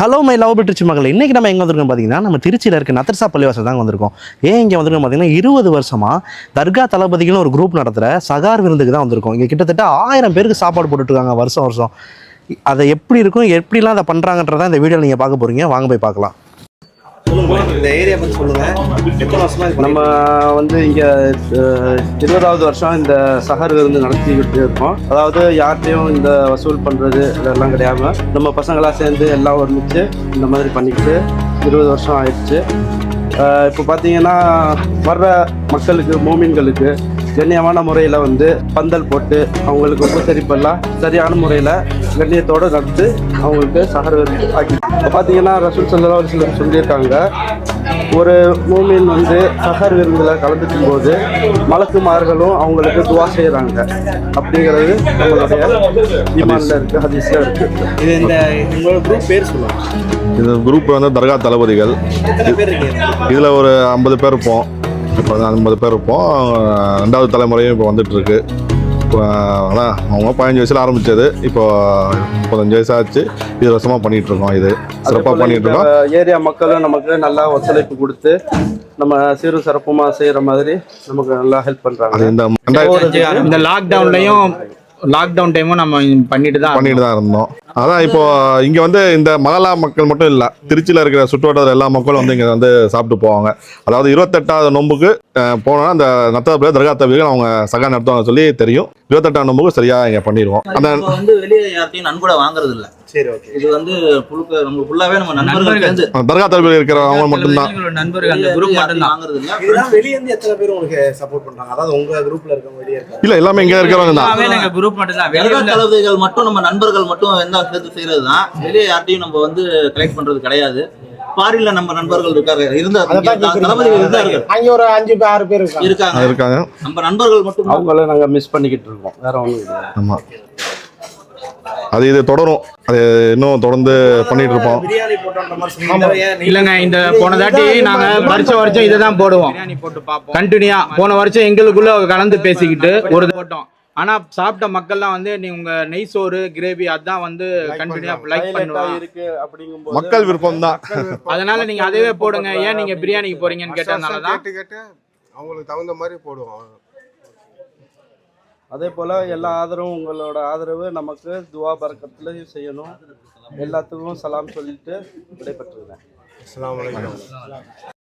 Hello my love பெட்ரிச்சு மகளே, இன்றைக்கி நம்ம எங்கே வந்திருக்கோம் பார்த்தீங்கன்னா, நம்ம திருச்சியில் இருக்க நத்தர்சா பள்ளிவாசல் தாங்க வந்திருக்கோம். ஏன் இங்கே வந்திருக்கோம் பார்த்தீங்கன்னா, 20 வருஷமாக தர்கா தளபதிகள்னு ஒரு குரூப் நடத்துகிற சகார் விருந்துக்கு தான் வந்திருக்கோம். இங்கே கிட்டத்தட்ட 1000 பேருக்கு சாப்பாடு போட்டுட்ருக்காங்க வருஷம் வருஷம். அதை எப்படி இருக்கும், எப்படிலாம் அதை பண்ணுறாங்கன்றதான் இந்த வீடியோவில் நீங்கள் பார்க்க போகிறீங்க. வாங்க போய் பார்க்கலாம். இந்த ஏரியா பற்றி சொல்லுங்கள். எத்தனை வருஷமாக நம்ம இங்கே 20வது வருஷம் இந்த சஹர் விருந்து நடத்திக்கிட்டு இருக்கோம். அதாவது யார்கிட்டையும் இந்த வசூல் பண்ணுறது இதெல்லாம் கிடையாம நம்ம பசங்களாக சேர்ந்து எல்லாம் ஒருமிச்சு இந்த மாதிரி பண்ணிக்கிட்டு 20 வருஷம் ஆயிடுச்சு. இப்போ பார்த்தீங்கன்னா வர்ற மக்களுக்கு மூமின்களுக்கு கண்ணியமான முறையில் பந்தல் போட்டு அவங்களுக்கு உபசரிப்பெல்லாம் சரியான முறையில் கண்ணியத்தோடு நடந்து அவங்களுக்கு சஹர் விருந்து ஆக்கி. இப்போ பார்த்தீங்கன்னா ரசூல் ஸல்லல்லாஹு அலைஹி வஸல்லம் சொல்லியிருக்காங்க, ஒரு மூமின் சஹர் விருந்தில் கலந்துக்கும் போது மலக்குமார்களும் அவங்களுக்கு துவா செய்கிறாங்க அப்படிங்கிறது நம்மளுடைய ஈமான்ல இருக்குது, ஹதீஸில் இருக்குது. இது இந்த உங்களோட குரூப் பேர் சொல்லுவாங்க. இது குரூப் தர்கா தளபதிகள். எத்தனை பேர் இருக்கீங்க? இதில் ஒரு 50 பேர் இருப்போம். இப்போ 50 பேர் இருப்போம். 2வது தலைமுறையும் இப்போ வந்துட்டுருக்கு. இப்போ ஆனால் அவங்க 15 வயசில் ஆரம்பித்தது, இப்போ 35 வயசாச்சு. 20 வருஷமாக பண்ணிகிட்ருக்கோம். இது சிறப்பாக பண்ணிகிட்ருக்கோம். ஏரியா மக்களும் நமக்கு நல்லா ஒத்துழைப்பு கொடுத்து நம்ம சீரும் சிறப்புமாக செய்கிற மாதிரி நமக்கு நல்லா ஹெல்ப் பண்ணுறாங்க. அது இந்த லாக்டவுன் டைமும் நம்ம பண்ணிட்டு தான் இருந்தோம். அதான் இப்போ இங்கே இந்த மகளா மக்கள் மட்டும் இல்லை, திருச்சியில் இருக்கிற சுற்றுவட்டார எல்லா மக்களும் இங்கே சாப்பிட்டு போவாங்க. அதாவது 28வது நோம்புக்கு போனோன்னா அந்த நத்தபுர தர்கா தளபதிகள் அவங்க சகா நடத்துவாங்க சொல்லி தெரியும். 28ஆம் நோம்புக்கு சரியாக இங்கே பண்ணிடுவோம். அந்த வெளியே யார்ட்டையும் நன்கொடை வாங்குறது இல்லை. சரி, ஓகே. இது நம்ம ஃபுல்லாவே நம்ம நண்பர்கள் தர்கா தளபதிகள் இருக்கிறவங்க மட்டும்தான் நண்பர்கள் அந்த குரூப் மட்டும்தான் வாங்குறது இல்லை. இதெல்லாம் வெளியே இருந்து எத்தனை பேர் உங்களுக்கு சப்போர்ட் பண்றாங்க? அதாவது உங்க குரூப்ல இருக்கவங்க வெளியே இருக்காங்க? இல்லை, எல்லாமே இங்கே இருக்கிறவங்க தான். எங்க குரூப் மட்டும்தான். தர்கா தளபதிகள் மட்டும் நம்ம நண்பர்கள் மட்டும் எந்த சேர்த்து செய்யறது தான். வெளியே யார்ட்டையும் நம்ம கலெக்ட் பண்றது கிடையாது. பாரில நம்ம நண்பர்கள் இருக்காங்க, தளபதிகள் இருந்தார்கள். அங்க ஒரு 5-6 பேர் இருக்காங்க. நம்ம நண்பர்கள் மட்டும் அவங்கள நாங்கள் மிஸ் பண்ணிக்கிட்டு இருக்கோம், வேற ஒன்றும் இல்லை. ஆமாம், அது இது தொடரும். அது இன்னும் தொடர்ந்து பண்ணிட்டு இருப்போம். பிரியாணி போட்டோன்ற மாதிரி சொன்னீங்க. இல்லங்க, இந்த போன தாட்டி நாங்க வருஷம் இதை தான் போடுவோம். கண்டினியூயா போன வருஷம் எங்களுக்குள்ள கலந்து பேசிக்கிட்டு ஒரு போட்டோம். ஆனா சாப்பிட்ட மக்கள்லாம் நீ உங்க நெய் சோறு கிரேவி அதான் கண்டினியூயா லைக் பண்ணுவாங்க. மக்கள் விருப்பம் தான். அதனால நீங்க அதவே போடுங்க. ஏன் நீங்க பிரியாணிக்கு போறீங்கன்னு கேட்டதுனாலதான் கேட்டு அவங்களுக்கு தகுந்த மாதிரி போடுவோம். அதே போல் எல்லா ஆதரவும் உங்களோட ஆதரவு நமக்கு துவா பரக்கத்துலையும் செய்யணும். எல்லாத்துக்கும் சலாம் சொல்லிட்டு விடைபெற்றுக்கிறேன். அஸ்ஸலாமு அலைக்கும்.